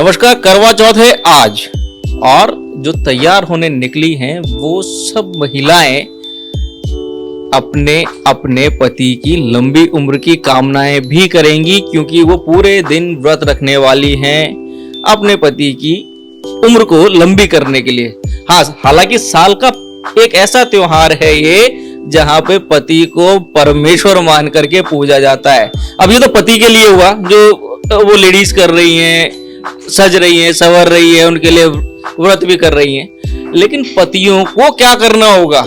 नमस्कार। करवा चौथ है आज और जो तैयार होने निकली हैं वो सब महिलाएं अपने अपने पति की लंबी उम्र की कामनाएं भी करेंगी, क्योंकि वो पूरे दिन व्रत रखने वाली हैं अपने पति की उम्र को लंबी करने के लिए। हाँ, हालांकि साल का एक ऐसा त्योहार है ये जहाँ पे पति को परमेश्वर मान करके पूजा जाता है। अब ये तो पति के लिए हुआ, जो वो लेडीज कर रही हैं, सज रही हैं, संवर रही है, उनके लिए व्रत भी कर रही हैं, लेकिन पतियों को क्या करना होगा?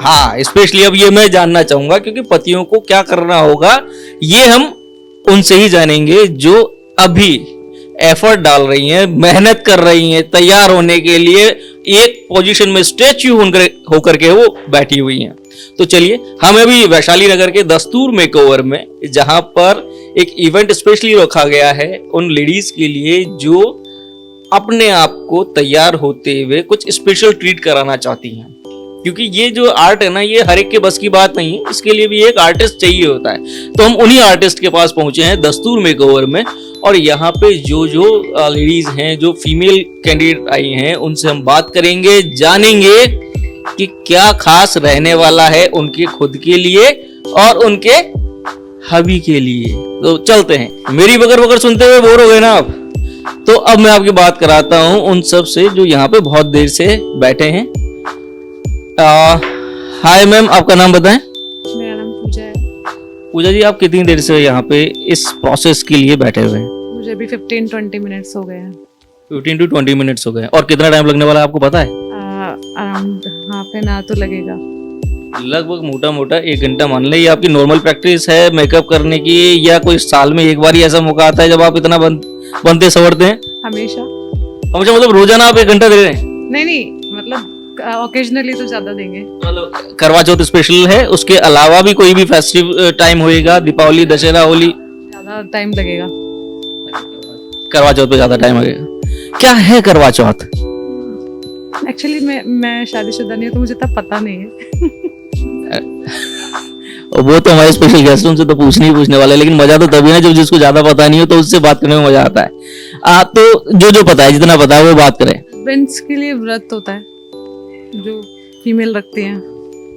हाँ, स्पेशली अब ये मैं जानना चाहूंगा, क्योंकि पतियों को क्या करना होगा ये हम उनसे ही जानेंगे जो अभी एफर्ट डाल रही हैं, मेहनत कर रही हैं तैयार होने के लिए, एक पोजीशन में स्टैच्यू होकर के वो बैठी हुई हैं। तो चलिए, हम अभी वैशाली नगर के दस्तूर मेकओवर में, जहां पर एक इवेंट स्पेशली रखा गया है उन लेडीज के लिए जो अपने आप को तैयार होते हुए कुछ स्पेशल ट्रीट कराना चाहती हैं, क्योंकि ये जो आर्ट है ना, ये हर एक के बस की बात नहीं है, इसके लिए भी एक आर्टिस्ट चाहिए होता है। तो हम उन्हीं आर्टिस्ट के पास पहुंचे हैं दस्तूर मेकओवर में, और यहाँ पे जो लेडीज हैं, जो फीमेल कैंडिडेट आई हैं, उनसे हम बात करेंगे, जानेंगे कि क्या खास रहने वाला है उनके खुद के लिए और उनके हबी के लिए। तो चलते हैं। मेरी बगर बगर सुनते हुए बोर हो गए ना आप? तो अब मैं आपकी बात कराता हूँ उन सब से जो यहाँ पे बहुत देर से बैठे हैं। हाय मैम, आपका नाम बताएं। मेरा नाम पूजा है। पूजा जी, आप कितनी देर से यहाँ पे इस प्रोसेस के लिए बैठे हुए हैं? मुझे अभी 15-20 मिनट्स हो गए हैं। 15 to 20 मिनट्स हो गए। और कितना टाइम लगने वाला है आपको पता है? अराउंड हाफ एन आवर तो लगेगा। लगभग मोटा मोटा 1 घंटा मान ले। ये आपकी नॉर्मल प्रैक्टिस है मेकअप करने की, या कोई साल में एक बार ही ऐसा मौका आता है जब आप इतना बनते संवरते हैं? हमेशा। मतलब रोजाना आप 1 घंटा दे रहे हैं? नहीं, मतलब ओकेजनली तो ज्यादा देंगे। मतलब करवा चौथ स्पेशल है, उसके अलावा भी कोई भी फेस्टिव टाइम होएगा, दीपावली, दशहरा, होली, ज्यादा टाइम लगेगा। करवा चौथ पे ज्यादा टाइम लगेगा। क्या है करवा चौथ? एक्चुअली मैं शादीशुदा नहीं हूँ, तो मुझे तब पता नहीं है। वो तो हमारे स्पेशल गेस्ट, उनसे तो पूछने वाले, लेकिन मजा तो तभी है जब जिसको ज्यादा पता नहीं हो तो उससे बात करने में मजा आता है। तो जो पता है, जितना पता है वो बात करें। हस्बैंड्स के लिए व्रत होता है जो फीमेल रखती हैं।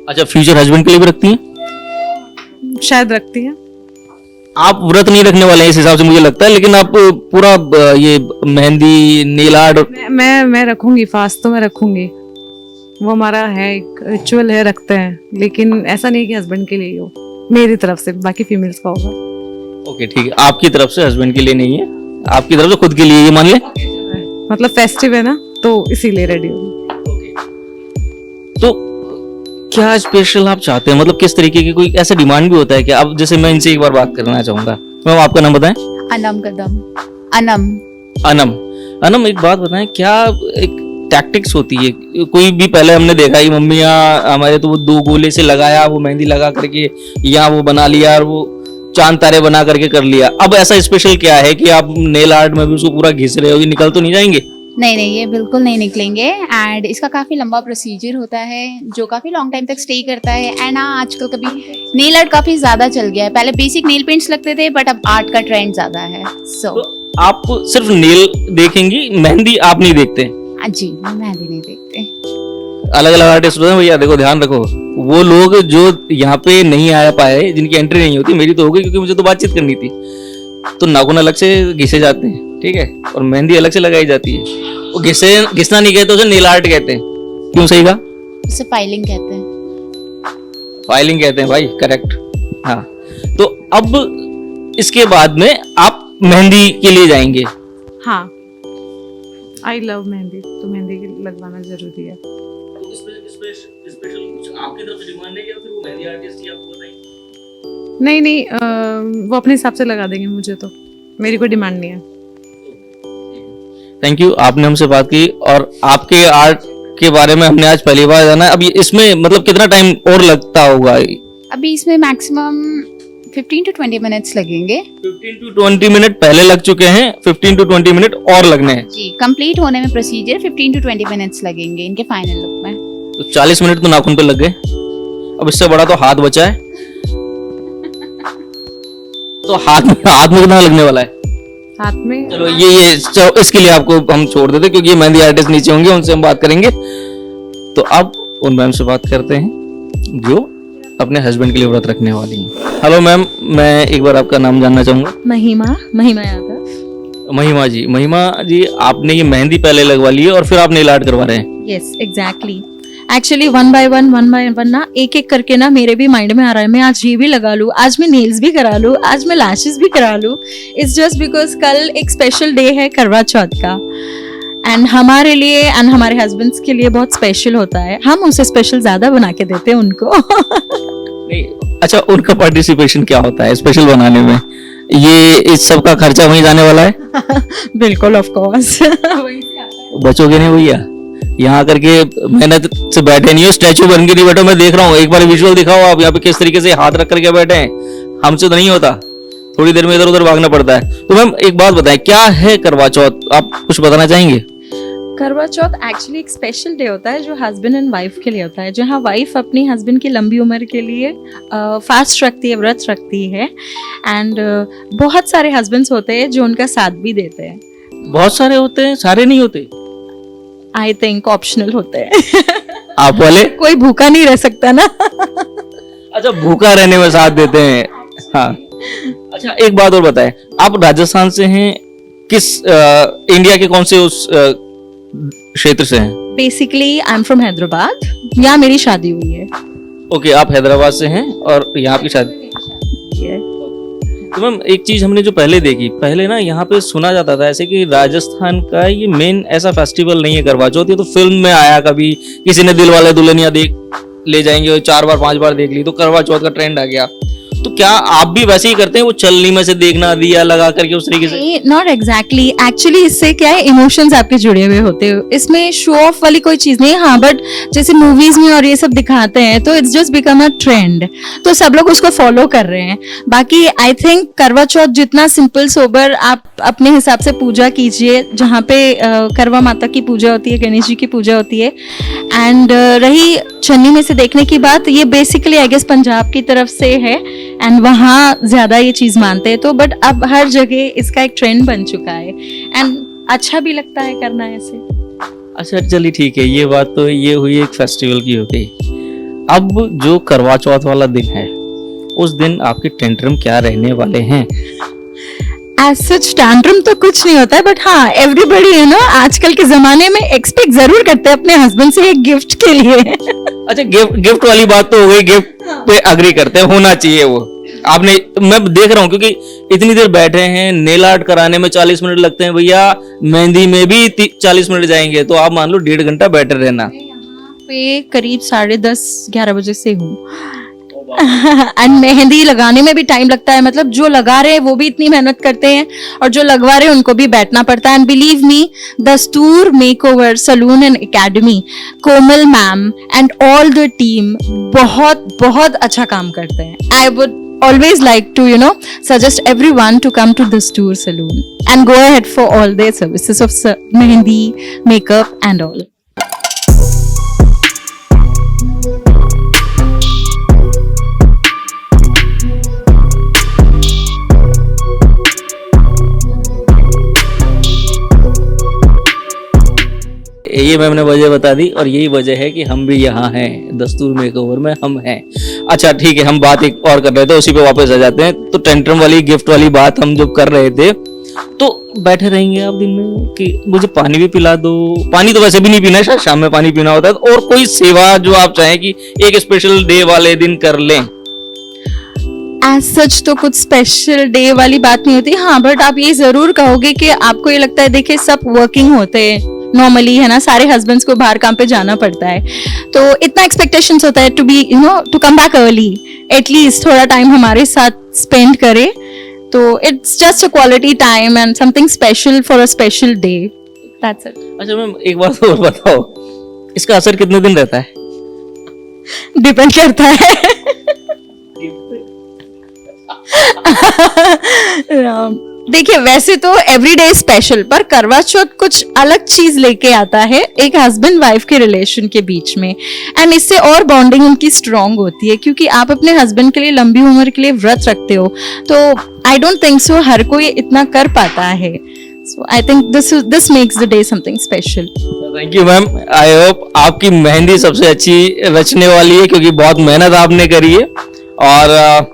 अच्छा, फ्यूचर हस्बैंड के लिए भी रखती हैं? शायद रखती हैं। आप व्रत नहीं रखने वाले हैं इस हिसाब से मुझे लगता है, लेकिन आप पूरा ये मेहंदी, नेल आर्ट। मैं रखूंगी, फास्ट तो मैं रखूंगी, वो हमारा है, एक रिचुअल है, रखते हैं, लेकिन ऐसा नहीं कि हस्बैंड के लिए हो, मेरी तरफ से, बाकी फीमेल्स का होगा। ओके, ठीक है। आपकी तरफ से हस्बैंड के लिए नहीं है, आपकी तरफ से खुद के लिए, ये मान ले। मतलब फेस्टिव है ना, तो इसीलिए रेडी होगी। तो क्या स्पेशल आप चाहते हैं? मतलब किस तरीके की कोई ऐसा डिमांड भी होता है कि आप, जैसे मैं इनसे एक बार बात करना चाहूंगा। मैम, आपका नाम बताएं। अनम कदम। अनम, एक बात बताएं, क्या एक टैक्टिक्स होती है? कोई भी पहले हमने देखा ही मम्मियाँ हमारे, तो वो 2 गोले से लगाया, वो मेहंदी लगा करके यहाँ वो बना लिया, और वो चांद तारे बना करके कर लिया। अब ऐसा स्पेशल क्या है कि आप नेल आर्ट में भी उसको पूरा घिस रहे हो? ये निकल तो नहीं जाएंगे? नहीं, ये बिल्कुल नहीं निकलेंगे। एंड इसका काफी लंबा प्रोसीजर होता है जो काफी लॉन्ग टाइम तक स्टे करता है। एंड आजकल कभी नेल आर्ट काफी ज्यादा चल गया है। पहले बेसिक नेल पेंट्स लगते थे, बट अब आर्ट का ट्रेंड ज्यादा है। तो आप सिर्फ नेल देखेंगी, मेहंदी आप नहीं देखते? जी, मेहंदी नहीं देखते। अलग अलग आर्टिस्ट होते हैं भैया, देखो ध्यान रखो। वो लोग जो यहाँ पे नहीं आ पाए, जिनकी एंट्री नहीं होती, मेरी तो हो गई क्योंकि मुझे तो बातचीत करनी थी, तो नाखून अलग से घिसे जाते हैं, ठीक है, और मेहंदी अलग से लगाई जाती है। वो घिसना नहीं कहते, उसे नेल आर्ट कहते हैं। क्यों सही कहा? उसे फाइलिंग कहते हैं। फाइलिंग कहते हैं भाई, करेक्ट। हाँ, तो अब इसके बाद में आप मेहंदी के लिए जाएंगे? हाँ, आई लव मेहंदी, तो मेहंदी लगवाना जरूरी है। तो स्पेशल कुछ आपकी तरफ से डिमांड है या फिर वो मेहंदी आर्टिस्ट ही आपको बताएंगे? नहीं, वो अपने हिसाब से लगा देंगे, मुझे तो, मेरी कोई डिमांड नहीं है। थैंक यू, आपने हमसे बात की, और आपके आर्ट के बारे में हमने आज पहली बार जाना। अब इसमें मतलब कितना टाइम और लगता होगा? अभी इसमें मैक्सिमम 15 to 20 मिनट्स लगेंगे। 15 to 20 मिनट पहले लग चुके हैं, 15 to 20 मिनट और लगने हैं जी। कंप्लीट होने में प्रोसीजर 15 to 20 मिनट्स लगेंगे इनके फाइनल लुक में। तो 40 मिनट तो नाखून पे लग गए। अब इससे बड़ा तो हाथ बचा है। तो हाथ में कितना लगने वाला है? हाथ में चलो चलो, इसके लिए आपको हम छोड़ देते क्योंकि ये मेहंदी आर्टिस्ट नीचे होंगे, उनसे हम बात करेंगे। तो अब उन मैम से बात करते हैं जो अपने हस्बैंड के लिए व्रत रखने वाली हैं। हेलो मैम, मैं एक बार आपका नाम जानना चाहूँगा। महिमा यादव। महिमा जी आपने ये मेहंदी पहले लगवा ली है और फिर आप नेल आर्ट करवा रहे हैं? Yes exactly. Actually one by one ना एक एक करके ना मेरे भी माइंड में आ रहा है, मैं आज ये भी लगा लूँ, आज मैं नेल्स भी करा लूँ, आज मैं लैशेस भी करा लूँ। इट्स जस्ट बिकॉज कल एक स्पेशल डे है करवा चौथ का, एंड हमारे लिए एंड हमारे हस्बैंड्स के लिए बहुत स्पेशल होता है। हम उसे स्पेशल ज्यादा बना के देते हैं उनको। नहीं, अच्छा, उनका पार्टिसिपेशन क्या होता है स्पेशल बनाने में? ये इस सब का खर्चा वहीं जाने वाला है? बिल्कुल ऑफ कोर्स। बचोगे नहीं भैया? यहाँ करके मेहनत से बैठे नहीं हो, स्टैचू बन के नहीं बैठो। मैं देख रहा हूँ, एक बार विजुअल दिखाओ आप यहाँ पे किस तरीके से हाथ रख करके बैठे हैं। हमसे तो नहीं होता, थोड़ी देर में इधर उधर भागना पड़ता है। तो मैम एक बात बताएं, क्या है करवा चौथ? आप कुछ बताना चाहेंगे? करवा चौथ एक्चुअली एक स्पेशल डे होता है जो हस्बैंड एंड वाइफ के लिए होता है, जहाँ वाइफ अपनी हस्बैंड की लंबी उम्र के लिए फास्ट रखती है, व्रत रखती है। एंड बहुत सारे हस्बैंड्स होते हैं जो उनका साथ भी देते हैं। बहुत सारे होते हैं, सारे नहीं होते? आई थिंक ऑप्शनल होते हैं। आप वाले? कोई भूखा नहीं रह सकता ना। अच्छा, भूखा रहने में साथ देते हैं। हाँ, अच्छा एक बात और बताएं, आप राजस्थान से हैं, किस इंडिया के कौन से उस क्षेत्र से हैं? Basically I am from Hyderabad, यहाँ मेरी शादी हुई है। ओके, आप हैदराबाद से हैं और यहाँ की शादी। तो मैम एक चीज हमने जो पहले देखी, पहले ना यहाँ पे सुना जाता था ऐसे कि राजस्थान का ये मेन ऐसा फेस्टिवल नहीं है करवा चौथ। ये तो फिल्म में आया, कभी किसी ने दिल वाले दुल्हनिया देख ले जाएंगे और 4 बार 5 बार देख ली तो करवा चौथ का ट्रेंड आ गया। तो क्या आप भी वैसे ही करते हैं, वो चलनी में से देखना, दिया लगा करके उस तरीके से? नॉट एग्जैक्टली, एक्चुअली इससे क्या है, इमोशंस आपके जुड़े हुए होते हैं, इसमें शो ऑफ वाली कोई चीज नहीं है। हाँ, बट जैसे मूवीज में और ये सब दिखाते हैं तो it's just become a trend, तो सब लोग उसको फॉलो कर रहे हैं। बाकी आई थिंक करवा चौथ जितना सिंपल सोबर आप अपने हिसाब से पूजा कीजिए, जहाँ पे करवा माता की पूजा होती है, गणेश जी की पूजा होती है। एंड रही छन्नी में से देखने की बात, ये बेसिकली आई गेस पंजाब की तरफ से है एंड वहाँ ज्यादा ये चीज मानते हैं। तो बट अब हर जगह इसका एक ट्रेंड बन चुका है एंड अच्छा भी लगता है करना ऐसे। अच्छा चलिए ठीक है, ये बात तो ये हुई एक फेस्टिवल की हो गई। अब जो करवा चौथ वाला दिन है, उस दिन आपके टेंट्रम क्या रहने वाले हैं? एज सच टैंट्रम तो कुछ नहीं होता है, बट हाँ एवरीबडी है ना आजकल के जमाने में एक्सपेक्ट जरूर करते हैं अपने हस्बैंड से एक गिफ्ट के लिए। अच्छा, गिफ्ट वाली बात तो हो गई, गिफ्ट पे अग्री करते हैं, होना चाहिए वो। आपने, मैं देख रहा हूँ क्योंकि इतनी देर बैठे हैं, नेल आर्ट कराने में 40 मिनट लगते हैं भैया, मेहंदी में भी 40 मिनट जाएंगे, तो आप मान लो 1.5 घंटा बैठे रहना। यहाँ पे करीब 10:30-11 बजे से हूँ एंड मेहंदी लगाने में भी टाइम लगता है। मतलब जो लगा रहे हैं वो भी इतनी मेहनत करते हैं और जो लगवा रहे हैं उनको भी बैठना पड़ता है। And believe me, Dastur makeover salon and academy, Komal ma'am and all the team बहुत बहुत अच्छा काम करते हैं। I would always like to suggest everyone to come to Dastoor Saloon and go ahead for all their services of mehendi, makeup and all. ये ma'am ने वजह बता दी और यही वजह है कि हम भी यहाँ हैं, दस्तूर मेकओवर में हम हैं। अच्छा ठीक है, हम बात एक और कर रहे थे, उसी पे वापस आ जाते हैं। तो टेंट्रम वाली गिफ्ट वाली बात हम जो कर रहे थे, तो बैठे रहेंगे आप दिन में कि मुझे पानी भी पिला दो? पानी तो वैसे भी नहीं पीना है, शाम में पानी पीना होता है। और कोई सेवा जो आप चाहें कि एक स्पेशल डे वाले दिन कर लें? एज सच तो कुछ स्पेशल डे वाली बात नहीं होती, हाँ, बट आप ये जरूर कहोगे कि आपको ये लगता है, देखिए सब वर्किंग होते हैं नॉर्मली, है ना, सारे हस्बैंड्स को बाहर काम पे जाना पड़ता है, तो इतना एक्सपेक्टेशंस होता है to be to come back early, at least थोड़ा टाइम हमारे साथ स्पेंड करे। तो it's just a quality time and something special for a special day, that's it. अच्छा मैम एक बात और बताओ, इसका असर कितने दिन रहता है? डिपेंड करता है। देखिए वैसे तो एवरीडे स्पेशल, पर करवा चौथ कुछ अलग चीज लेके आता है एक हस्बैंड वाइफ के रिलेशन के बीच में, एंड इससे और बॉन्डिंग उनकी स्ट्रांग होती है, क्योंकि आप अपने हस्बैंड के लिए लंबी उम्र के लिए व्रत रखते हो। तो आई डोंट थिंक सो हर कोई इतना कर पाता है. So I think this makes the day something special. Thank you ma'am. I hope आपकी मेहंदी सबसे अच्छी रचने वाली है, क्योंकि बहुत मेहनत आपने करी है. और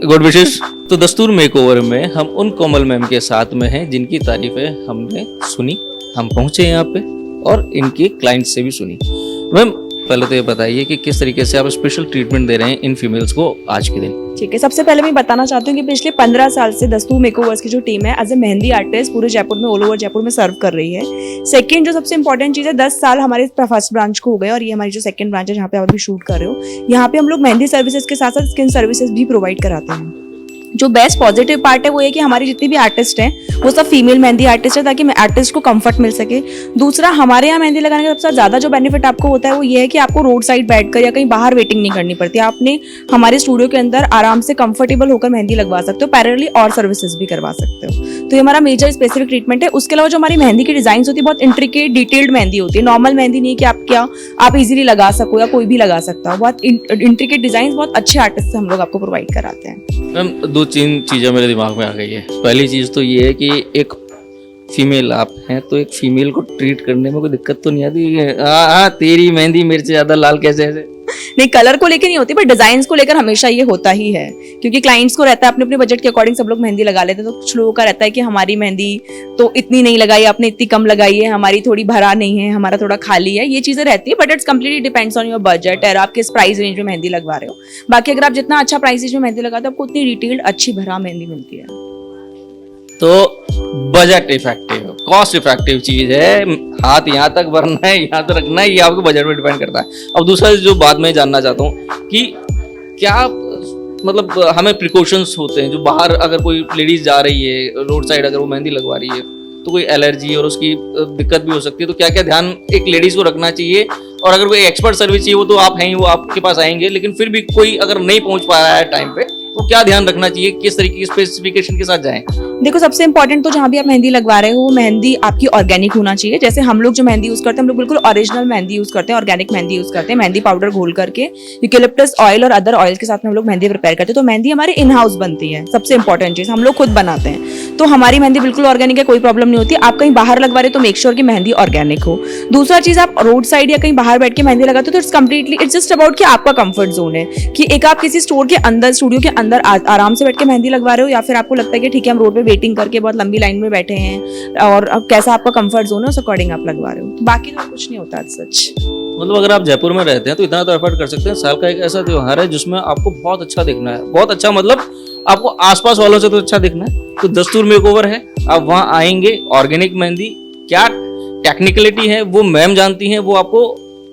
गुड विशेष. तो दस्तूर मेकओवर में हम उन कोमल मैम के साथ में हैं जिनकी तारीफें हमने सुनी, हम पहुंचे यहाँ पे और इनके क्लाइंट से भी सुनी. मैम पहले तो ये बताइए कि किस तरीके से आप स्पेशल ट्रीटमेंट दे रहे हैं इन फीमेल्स को आज के दिन. ठीक है, सबसे पहले मैं बताना चाहती हूँ कि पिछले 15 साल से दस्तूर मेकओवर्स की जो टीम है एज ए मेहंदी आर्टिस्ट पूरे जयपुर में, ऑल ओवर जयपुर में सर्व कर रही है. सेकंड जो सबसे इंपॉर्टेंट चीज़ है, 10 साल हमारे फर्स्ट ब्रांच को हो गए और ये हमारी जो सेकंड ब्रांच है जहाँ पे आप अभी शूट कर रहे हो, यहाँ पे हम लोग मेहंदी सर्विसेज के साथ साथ स्किन सर्विसेज भी प्रोवाइड कराते हैं. जो बेस्ट पॉजिटिव पार्ट है वो ये कि हमारी जितनी भी आर्टिस्ट हैं वो सब फीमेल मेहंदी आर्टिस्ट है, ताकि आर्टिस्ट को कंफर्ट मिल सके. दूसरा, हमारे यहाँ मेहंदी लगाने का सबसे ज़्यादा जो बेनिफिट आपको होता है वो ये है कि आपको रोड साइड बैठकर या कहीं बाहर वेटिंग नहीं करनी पड़ती. आपने हमारे स्टूडियो के अंदर आराम से कंफर्टेबल होकर मेहंदी लगवा सकते हो, पैरेलली और सर्विसेज भी करवा सकते हो. तो ये हमारा मेजर स्पेसिफिक ट्रीटमेंट है. उसके अलावा जो हमारी मेहंदी की डिजाइन होती है बहुत इंट्रिकेट डिटेल्ड मेहंदी होती है. नॉर्मल मेहंदी नहीं है कि आप इजीली लगा सको या कोई भी लगा सकता हो. बहुत इंट्रिकेट डिजाइन बहुत अच्छे आर्टिस्ट से हम लोग आपको प्रोवाइड कराते हैं. मैम 2-3 चीज़ें मेरे दिमाग में आ गई है. पहली चीज़ तो ये है कि एक फीमेल आप हैं तो एक फीमेल को ट्रीट करने में कोई दिक्कत तो नहीं आती है? हाँ, तेरी मेहंदी मेरे से ज़्यादा लाल कैसे ऐसे? नहीं, कलर को लेकर नहीं होती, बट डिजाइन को लेकर हमेशा ये होता ही है, क्योंकि क्लाइंट्स को रहता है अपने अपने बजट के अकॉर्डिंग सब लोग मेहंदी लगा लेते हैं. तो कुछ लोगों का रहता है कि हमारी मेहंदी तो इतनी नहीं लगाई आपने, इतनी कम लगाई है, हमारी थोड़ी भरा नहीं है, हमारा थोड़ा खाली है. ये चीजें रहती है, but it's completely depends on your budget और आप किस प्राइस रेंज में मेहंदी लगवा रहे हो. बाकी अगर आप जितना अच्छा प्राइस रेंज में मेहंदी लगाते हो आपको उतनी डिटेल्ड अच्छी भरा मेहंदी मिलती है. तो बजट इफेक्टिव, कॉस्ट इफेक्टिव चीज है. हाथ यहाँ तक भरना है, यहाँ तक रखना है, ये आपके बजट पे डिपेंड करता है. अब दूसरा जो बात मैं जानना चाहता हूँ कि क्या मतलब हमें प्रिकॉशंस होते हैं जो बाहर अगर कोई लेडीज जा रही है रोड साइड, अगर वो मेहंदी लगवा रही है तो कोई एलर्जी और उसकी दिक्कत भी हो सकती है, तो क्या क्या ध्यान एक लेडीज को रखना चाहिए? और अगर कोई एक्सपर्ट सर्विस चाहिए वो तो आप हैं ही, वो आपके पास आएंगे, लेकिन फिर भी कोई अगर नहीं पहुंच पा रहा है टाइम पे तो क्या ध्यान रखना चाहिए, किस तरीके की स्पेसिफिकेशन के साथ जाएं? देखो, सबसे इंपॉर्टेंट तो जहाँ भी आप मेहंदी लगवा रहे हो वो मेहंदी आपकी ऑर्गेनिक होना चाहिए. जैसे हम लोग जो मेहंदी यूज करते हैं हम लोग बिल्कुल ओरिजिनल मेहंदी यूज करते हैं, ऑर्गेनिक मेहंदी यूज करते हैं. मेहंदी पाउडर घोल करके यूकेलिप्टस ऑयल और अदर ऑयल के साथ में हम लोग मेहंदी प्रिपेयर करते हैं. तो मेहंदी हमारी इन हाउस बनती है. सबसे इंपॉर्टेंट चीज हम लोग खुद बनाते हैं, तो हमारी मेहंदी बिल्कुल ऑर्गेनिक है, कोई प्रॉब्लम नहीं होती. आप कहीं बाहर लगवा रहे हो तो मेक श्योर कि मेहंदी ऑर्गेनिक हो. दूसरा चीज, आप रोड साइड या कहीं बाहर बैठ के मेहंदी लगाते हो तो it's completely it's just about कि आपका कंफर्ट जोन है, कि एक आप किसी स्टोर के अंदर, स्टूडियो के अंदर आराम से बैठ के मेहंदी लगवा रहे हो, या फिर आपको लगता है कि ठीक है हम रोड पे वेटिंग करके बहुत लंबी लाइन में बैठे हैं और अब कैसा आपका कंफर्ट जोन है उस अकॉर्डिंग आप लगवा रहे हो. बाकी तो कुछ नहीं होता सच. मतलब अगर आप जयपुर में रहते हैं तो इतना तो एफर्ट कर सकते हैं. साल का एक ऐसा त्योहार है जिसमें आपको बहुत अच्छा दिखना है, बहुत अच्छा मतलब आपको आसपास वालों से तो अच्छा दिखना है. तो दस्तूर मेकओवर है, आप वहाँ आएंगे. ऑर्गेनिक मेहंदी क्या टेक्निकलिटी है वो मैम जानती हैं, वो आपको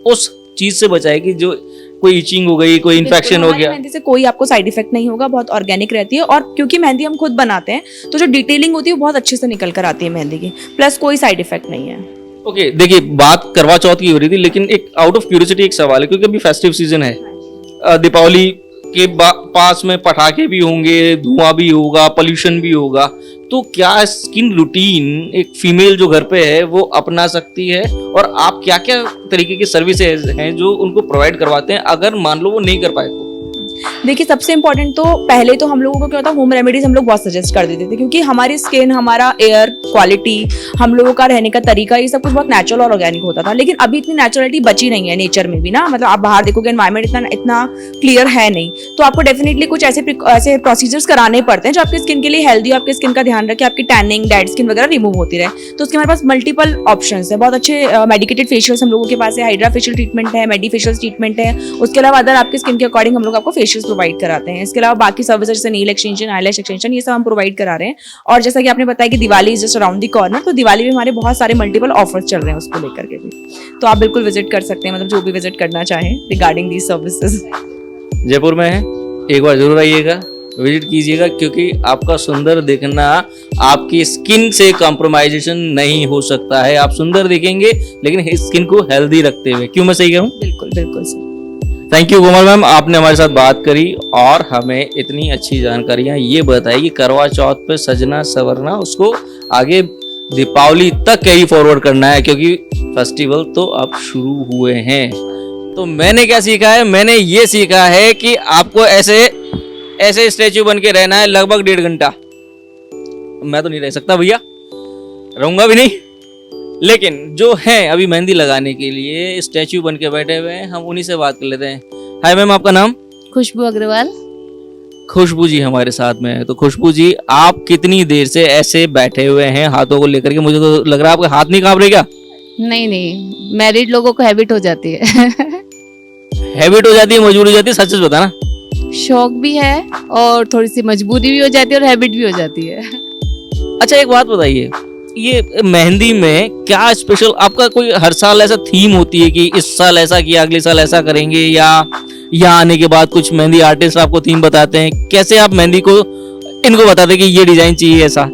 उस चीज से बचाएगी जो कोई इचिंग हो गई, कोई इन्फेक्शन हो गया. मेहंदी से कोई आपको साइड इफेक्ट नहीं होगा, बहुत ऑर्गेनिक रहती है. और क्योंकि मेहंदी हम खुद बनाते हैं तो जो डिटेलिंग होती है वो बहुत अच्छे से निकल कर आती है मेहंदी की, प्लस कोई साइड इफेक्ट नहीं है. ओके, देखिए बात करवा चौथ की हो रही थी, लेकिन एक आउट ऑफ क्यूरियोसिटी एक सवाल है, क्योंकि अभी फेस्टिव सीजन है, दीपावली के पास में पटाखे भी होंगे, धुआं भी होगा, पोल्यूशन भी होगा. तो क्या स्किन रूटीन एक फीमेल जो घर पे है वो अपना सकती है, और आप क्या क्या तरीके की सर्विसेज हैं जो उनको प्रोवाइड करवाते हैं अगर मान लो वो नहीं कर पाए तो? देखिए, सबसे इंपॉर्टेंट तो पहले तो हम लोगों को क्या होता है, होम रेमेडीज हम लोग बहुत सजेस्ट कर देते थे, क्योंकि हमारी स्किन, हमारा एयर क्वालिटी, हम लोगों का रहने का तरीका, ये सब कुछ बहुत नेचुरल और ऑर्गेनिक होता था. लेकिन अभी इतनी नेचुरलिटी बची नहीं है नेचर में भी ना. मतलब आप बाहर देखोगे एनवायरमेंट इतना क्लियर है नहीं, तो आपको डेफिनेटली कुछ ऐसे प्रोसीजर्स कराने पड़ते हैं जो आपकी स्किन के लिए हेल्दी हो, आपकी स्किन का ध्यान रखे, आपकी टैनिंग, डेड स्किन वगैरह रिमूव होती रहे. तो उसके हमारे पास मल्टीपल ऑप्शन है. बहुत अच्छे मेडिकेटेड फेशियल्स हम लोगों के पास है, हाइड्रा फेशियल ट्रीटमेंट है, मेडी फेशियल ट्रीटमेंट है. उसके अलावा अदर आपकी स्किन के अकॉर्डिंग हम लोग आपको फेशियल्स प्रोवाइड कराते हैं. इसके अलावा बाकी सर्विसेज जैसे नील एक्सटेंशन, आईलैश एक्सटेंशन, ये सब हम प्रोवाइड करा रहे हैं. और जैसा कि आपने बताया कि Diwali is just around the corner, तो दिवाली में हमारे बहुत सारे मल्टीपल ऑफर्स चल रहे हैं उसको लेकर के भी. तो आप बिल्कुल विजिट कर सकते हैं, मतलब जो भी विजिट करना चाहें रिगार्डिंग दीज सर्विसेज. जयपुर में है, एक बार जरूर आइएगा, विजिट कीजिएगा, क्योंकि आपका सुंदर दिखना आपकी स्किन से कॉम्प्रोमाइजेशन नहीं हो सकता है. आप सुंदर दिखेंगे लेकिन स्किन को हेल्दी रखते हुए. क्यों मैं सही कहूँ? बिल्कुल बिल्कुल sir. Thank you Komal ma'am, आपने हमारे साथ बात करी और हमें इतनी अच्छी जानकारियाँ ये बताई कि करवा चौथ पे सजना संवरना, उसको आगे दीपावली तक कैरी फॉरवर्ड करना है, क्योंकि फेस्टिवल तो अब शुरू हुए हैं. तो मैंने क्या सीखा है? मैंने ये सीखा है कि आपको ऐसे स्टैचू बन के रहना है लगभग 1.5 घंटा. मैं तो नहीं रह सकता भैया, रहूंगा भी नहीं। लेकिन जो है अभी मेहंदी लगाने के लिए स्टैचू बन के बैठे हुए हैं, हम उन्हीं से बात कर लेते हैं। हाय मैम, आपका नाम? खुशबू अग्रवाल। खुशबू जी हमारे साथ में है। तो खुशबू जी, आप कितनी देर से ऐसे बैठे हुए हैं हाथों को लेकर के? मुझे तो लग रहा है आपके हाथ नहीं कांप रहे क्या? नहीं नहीं, मैरिड लोगों को हैबिट हो जाती है। हैबिट हो जाती है, मजबूरी हो जाती है, सच सच बताना। शौक भी है और थोड़ी सी मजबूरी भी हो जाती है और हैबिट भी हो जाती है। अच्छा एक बात बताइए, ये मेहंदी में क्या स्पेशल आपका, कोई हर साल ऐसा थीम होती है कि इस साल ऐसा किया अगले साल ऐसा करेंगे, या यहाँ आने के बाद कुछ मेहंदी आर्टिस्ट आपको थीम बताते हैं? कैसे आप मेहंदी को इनको बताते हैं कि ये डिजाइन चाहिए ऐसा?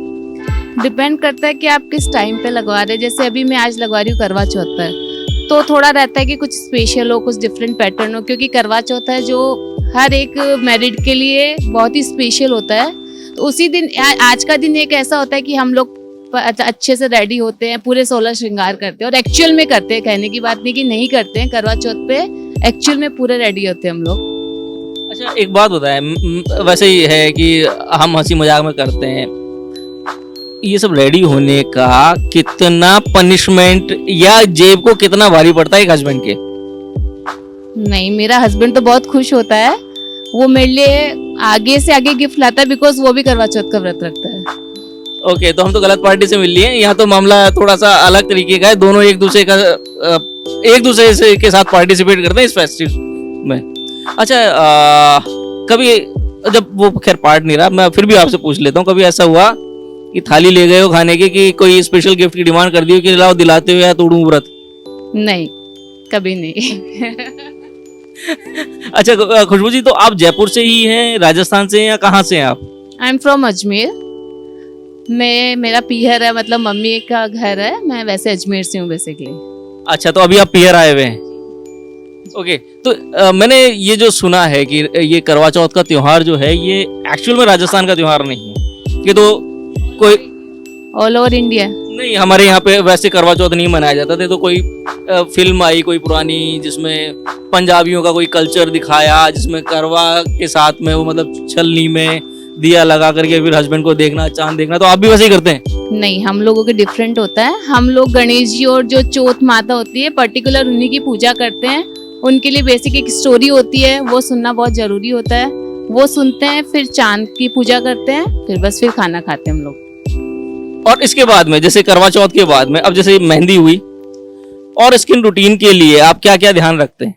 डिपेंड करता है कि आप किस टाइम पे लगवा रहे हैं। जैसे अभी मैं आज लगवा रही हूँ करवा चौथ पर, तो थोड़ा रहता है कि कुछ स्पेशल हो, कुछ डिफरेंट पैटर्न हो, क्योंकि करवा चौथ है जो हर एक मैरिड के लिए बहुत ही स्पेशल होता है। तो उसी दिन आज का दिन एक ऐसा होता है कि हम लोग अच्छे से रेडी होते हैं, पूरे 16 श्रृंगार करते हैं और एक्चुअल में करते हैं। कहने की बात नहीं कि नहीं करते हैं, करवा चौथ पे एक्चुअल में पूरे रेडी होते हैं हम लोग। अच्छा एक बात बताएं, वैसे ही है कि हम हंसी मजाक में करते हैं, ये सब रेडी होने का कितना पनिशमेंट या जेब को कितना भारी पड़ता है एक हस्बैंड के? नहीं, मेरा हस्बैंड तो बहुत खुश होता है, वो मेरे लिए आगे से आगे गिफ्ट लाता है, बिकॉज वो भी करवा चौथ का व्रत रखता है। ओके, तो हम तो गलत पार्टी से मिल लिए हैं। यहाँ तो मामला थोड़ा सा अलग तरीके का है, दोनों एक दूसरे के साथ पार्टिसिपेट करते हैं इस फेस्टिव में। अच्छा कभी जब वो खैर पार्ट नहीं रहा, मैं फिर भी आपसे पूछ लेता हूँ, कभी ऐसा हुआ कि थाली ले गए हो खाने की, कि कोई स्पेशल गिफ्ट की डिमांड कर दी हो कि लाओ दिलाते हो या तोड़ूं व्रत? नहीं, कभी नहीं। अच्छा खुशबू जी, तो आप जयपुर से ही हैं, राजस्थान से हैं, या कहाँ से हैं आप? I am from Ajmer. मेरा पीहर है, मतलब मम्मी का घर है, मैं वैसे अजमेर से हूँ बेसिकली। अच्छा, तो अभी आप पीहर आए हुए हैं। ओके, तो मैंने ये जो सुना है कि ये करवा चौथ का त्योहार जो है ये एक्चुअल में राजस्थान का त्योहार नहीं है, ये तो कोई ऑल ओवर इंडिया। नहीं, हमारे यहाँ पे वैसे करवा चौथ नहीं मनाया जाता था। तो कोई फिल्म आई कोई पुरानी जिसमें पंजाबियों का कोई कल्चर दिखाया, जिसमें करवा के साथ में वो मतलब छलनी में दिया लगा करके फिर हस्बैंड को देखना, चांद देखना, तो आप भी वैसे ही करते हैं? नहीं, हम लोगों के डिफरेंट होता है। हम लोग गणेश जी और जो चौथ माता होती है पर्टिकुलर उन्हीं की पूजा करते हैं। उनके लिए बेसिक एक स्टोरी होती है, वो सुनना बहुत जरूरी होता है। वो सुनते हैं, फिर चांद की पूजा करते हैं, फिर बस फिर खाना खाते हैं हम लोग। और इसके बाद में, जैसे करवा चौथ के बाद में अब जैसे मेहंदी हुई, और स्किन रूटीन के लिए आप क्या क्या ध्यान रखते हैं?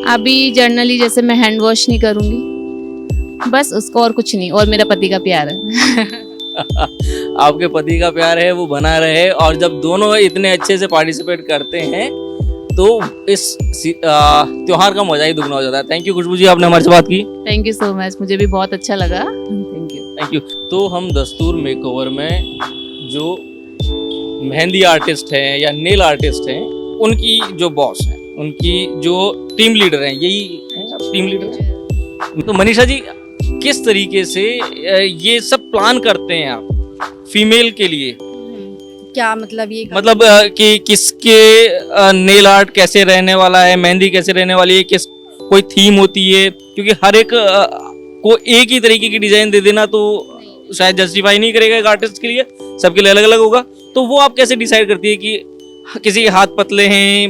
अभी जर्नली जैसे मैं हैंड वॉश नहीं करूंगी, बस उसको, और कुछ नहीं। और मेरा पति का प्यार है। आपके पति का प्यार है, वो बना रहे। और जब दोनों इतने अच्छे से पार्टिसिपेट करते हैं तो इस त्योहार का मजा ही दुगना हो जाता है। थैंक यू खुशबू जी, आपने हमारे से बात की। थैंक यू सो मच, मुझे भी बहुत अच्छा लगा। Thank you. Thank you. तो हम दस्तूर मेकओवर में जो मेहंदी आर्टिस्ट हैं या नेल आर्टिस्ट हैं, उनकी जो बॉस हैं, उनकी जो टीम लीडर हैं, यही है टीम लीडर। तो मनीषा जी, किस तरीके से ये सब प्लान करते हैं आप फीमेल के लिए? क्या मतलब ये मतलब कि किसके नेल आर्ट कैसे रहने वाला है, मेहंदी कैसे रहने वाली है, किस कोई थीम होती है? क्योंकि हर एक को एक ही तरीके की डिजाइन दे देना तो शायद जस्टिफाई नहीं करेगा एक आर्टिस्ट के लिए, सबके लिए अलग अलग होगा। तो वो आप कैसे डिसाइड करती है कि किसी के हाथ पतले हैं,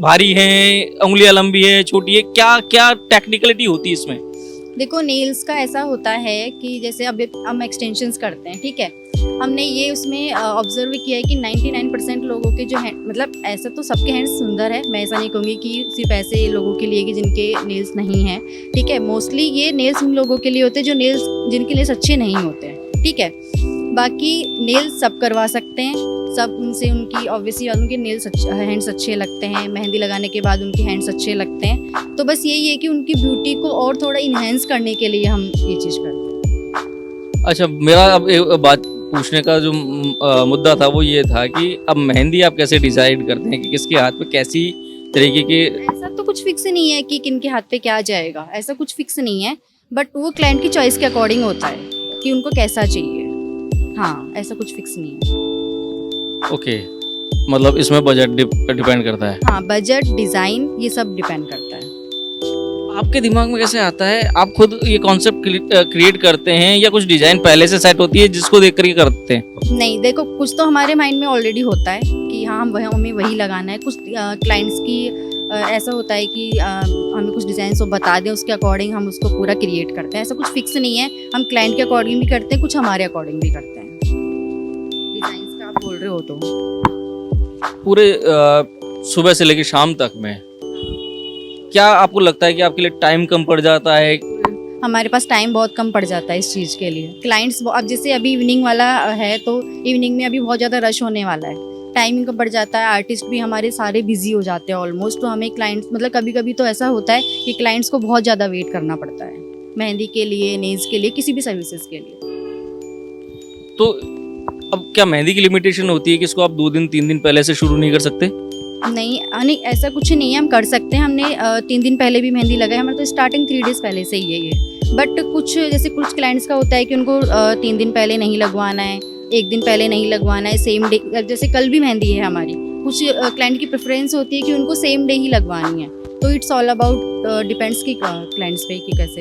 भारी हैं, उंगलियां लंबी है, छोटी है, क्या क्या टेक्निकलिटी होती है इसमें? देखो, नेल्स का ऐसा होता है कि जैसे अब हम एक्सटेंशंस करते हैं, ठीक है, हमने ये उसमें ऑब्जर्व किया है कि 99% लोगों के जो हैंड, मतलब ऐसा तो सबके हैंड्स सुंदर है, मैं ऐसा नहीं कहूँगी कि सिर्फ ऐसे लोगों के लिए कि जिनके नेल्स नहीं हैं, ठीक है। मोस्टली ये नेल्स उन लोगों के लिए होते हैं जो नेल्स, जिनके नेल्स अच्छे नहीं होते हैं, ठीक है। बाकी नेल्स सब करवा सकते हैं, सब उनसे, उनकी ऑब्वियसली उनके नेल्स हैंड्स अच्छे लगते हैं, मेहंदी लगाने के बाद उनके हैंड्स अच्छे लगते हैं। तो बस यही है कि उनकी ब्यूटी को और थोड़ा इन्हेंस करने के लिए हम ये चीज़ करते हैं। अच्छा, मेरा अब एक बात पूछने का जो मुद्दा था वो ये था कि अब मेहंदी आप कैसे डिसाइड करते हैं कि किसके हाथ पे कैसी तरीके के? ऐसा तो कुछ फिक्स नहीं है कि किनके हाथ पे क्या जाएगा, ऐसा कुछ फिक्स नहीं है, बट वो क्लाइंट की चॉइस के अकॉर्डिंग होता है कि उनको कैसा चाहिए। हाँ, ऐसा कुछ फिक्स नहीं है। ओके, मतलब इसमें बजट डिपेंड करता है। हाँ, बजट, डिज़ाइन, ये सब डिपेंड करता है। आपके दिमाग में कैसे आता है? आप खुद ये कॉन्सेप्ट क्रिएट करते हैं या कुछ डिजाइन पहले से सेट होती है जिसको देख कर करते हैं? नहीं, देखो कुछ तो हमारे माइंड में ऑलरेडी होता है कि हाँ हमें वही लगाना है। कुछ क्लाइंट्स की ऐसा होता है कि हमें कुछ डिज़ाइन वो बता दें, उसके अकॉर्डिंग हम उसको पूरा क्रिएट करते हैं। ऐसा कुछ फिक्स नहीं है, हम क्लाइंट के अकॉर्डिंग भी करते हैं, कुछ हमारे अकॉर्डिंग भी करते हैं। डिज़ाइंस का आप बोल रहे हो तो पूरे सुबह से लेकर शाम तक में क्या आपको लगता है कि आपके लिए टाइम कम पड़ जाता है? हमारे पास टाइम बहुत कम पड़ जाता है इस चीज़ के लिए। क्लाइंट्स अब जैसे अभी इवनिंग वाला है तो इवनिंग में अभी बहुत ज़्यादा रश होने वाला है, टाइमिंग कम पड़ जाता है। आर्टिस्ट भी हमारे सारे बिजी हो जाते हैं ऑलमोस्ट, तो हमें क्लाइंट्स मतलब कभी कभी तो ऐसा होता है कि क्लाइंट्स को बहुत ज़्यादा वेट करना पड़ता है मेहंदी के लिए, नेल्स के लिए, किसी भी सर्विसेज के लिए। तो अब क्या मेहंदी की लिमिटेशन होती है कि इसको आप 2 दिन 3 दिन पहले से शुरू नहीं कर सकते? नहीं, ऐसा कुछ नहीं है, हम कर सकते हैं। हमने 3 दिन पहले भी मेहंदी लगाई, हमारा तो स्टार्टिंग 3 डेज़ पहले से ही है ये। बट कुछ जैसे कुछ क्लाइंट्स का होता है कि उनको 3 दिन पहले नहीं लगवाना है, 1 दिन पहले नहीं लगवाना है, सेम डे। जैसे कल भी मेहंदी है हमारी, कुछ क्लाइंट की प्रेफरेंस होती है कि उनको सेम डे ही लगवानी है। तो इट्स ऑल अबाउट डिपेंड्स की क्लाइंट्स पे कि कैसे।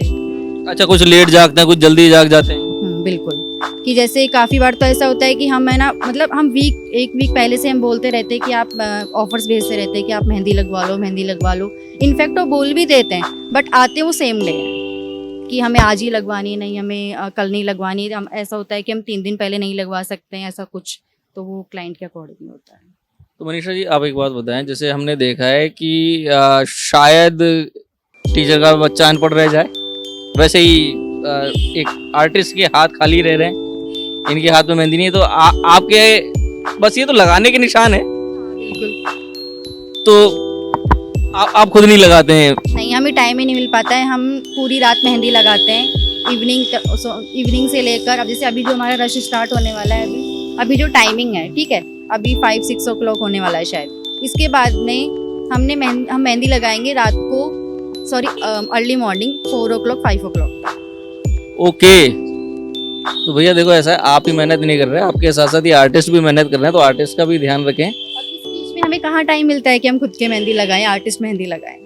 अच्छा, कुछ लेट जागते हैं, कुछ जल्दी जाग जाते हैं। बिल्कुल, कि जैसे काफ़ी बार तो ऐसा होता है कि हम है ना, मतलब हम एक वीक पहले से हम बोलते रहते हैं कि आप ऑफर्स भेजते रहते हैं कि आप मेहंदी लगवा लो। इनफैक्ट वो बोल भी देते हैं, बट आते वो सेम डे कि हमें आज ही लगवानी है, नहीं हमें कल नहीं लगवानी। हम ऐसा होता है कि हम 3 दिन पहले नहीं लगवा सकते हैं, ऐसा कुछ। तो वो क्लाइंट के अकॉर्डिंग होता है। तो मनीषा जी, आप एक बात बताएं, जैसे हमने देखा है कि शायद टीचर का बच्चा अनपढ़ रह जाए, वैसे ही एक आर्टिस्ट के हाथ खाली रह रहे हैं, इनके हाथ में मेहंदी नहीं है, तो आपके बस ये तो लगाने के निशान है। बिल्कुल। तो आप खुद नहीं लगाते हैं? नहीं, हमें टाइम ही नहीं मिल पाता है। हम पूरी रात मेहंदी लगाते हैं, इवनिंग से लेकर अब जैसे अभी जो हमारा रश स्टार्ट होने वाला है, अभी जो टाइमिंग है, ठीक है, अभी 5-6 o'clock होने वाला है शायद। इसके बाद में हम मेहंदी लगाएंगे रात को, early morning 4 o'clock 5 o'clock। Okay, तो भैया देखो, ऐसा है, आप ही मेहनत नहीं कर रहे हैं, आपके साथ साथ ये आर्टिस्ट भी मेहनत कर रहे हैं, तो आर्टिस्ट का भी ध्यान रखें। अब इस बीच में हमें कहाँ टाइम मिलता है कि हम खुद के मेहंदी लगाएं, आर्टिस्ट मेहंदी लगाएं।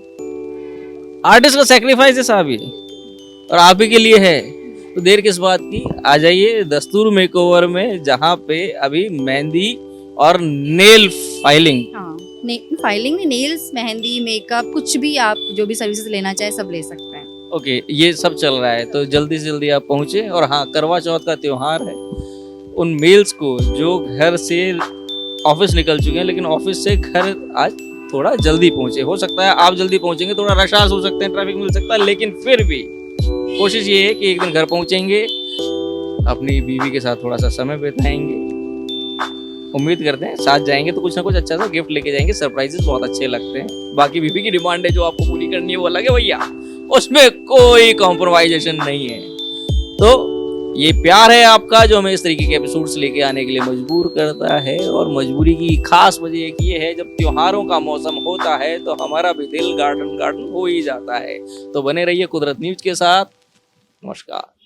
आर्टिस्ट का सेक्रीफाइस है साहब ये, और आप ही के लिए है, तो देर किस बात की? आ जाइए दस्तूर मेकओवर में, जहाँ पे अभी मेहंदी और नेल फाइलिंग, फाइलिंग में नेल्स, मेहंदी, मेकअप, कुछ भी आप जो भी सर्विसेज लेना चाहे सब ले सकते हैं। ओके, ये सब चल रहा है, तो जल्दी से जल्दी आप पहुँचे। और हाँ, करवा चौथ का त्यौहार है, उन मेल्स को जो घर से ऑफिस निकल चुके हैं, लेकिन ऑफिस से घर आज थोड़ा जल्दी पहुँचे। हो सकता है आप जल्दी पहुँचेंगे, थोड़ा रश हो सकते हैं, ट्रैफिक मिल सकता है, लेकिन फिर भी कोशिश ये है कि एक दिन घर पहुँचेंगे, अपनी बीवी के साथ थोड़ा सा समय बिताएंगे। उम्मीद करते हैं साथ जाएंगे तो कुछ ना कुछ अच्छा सा गिफ्ट लेके जाएंगे। सरप्राइजेस बहुत अच्छे लगते हैं। बाकी बीवी की डिमांड है जो आपको पूरी करनी है, वो अलग है भैया, उसमें कोई कॉम्प्रोमाइजेशन नहीं है। तो ये प्यार है आपका जो हमें इस तरीके के एपिसोड्स लेके आने के लिए मजबूर करता है। और मजबूरी की खास वजह एक ये है, जब त्योहारों का मौसम होता है तो हमारा भी दिल गार्डन हो ही जाता है। तो बने रहिए कुदरत न्यूज के साथ। नमस्कार।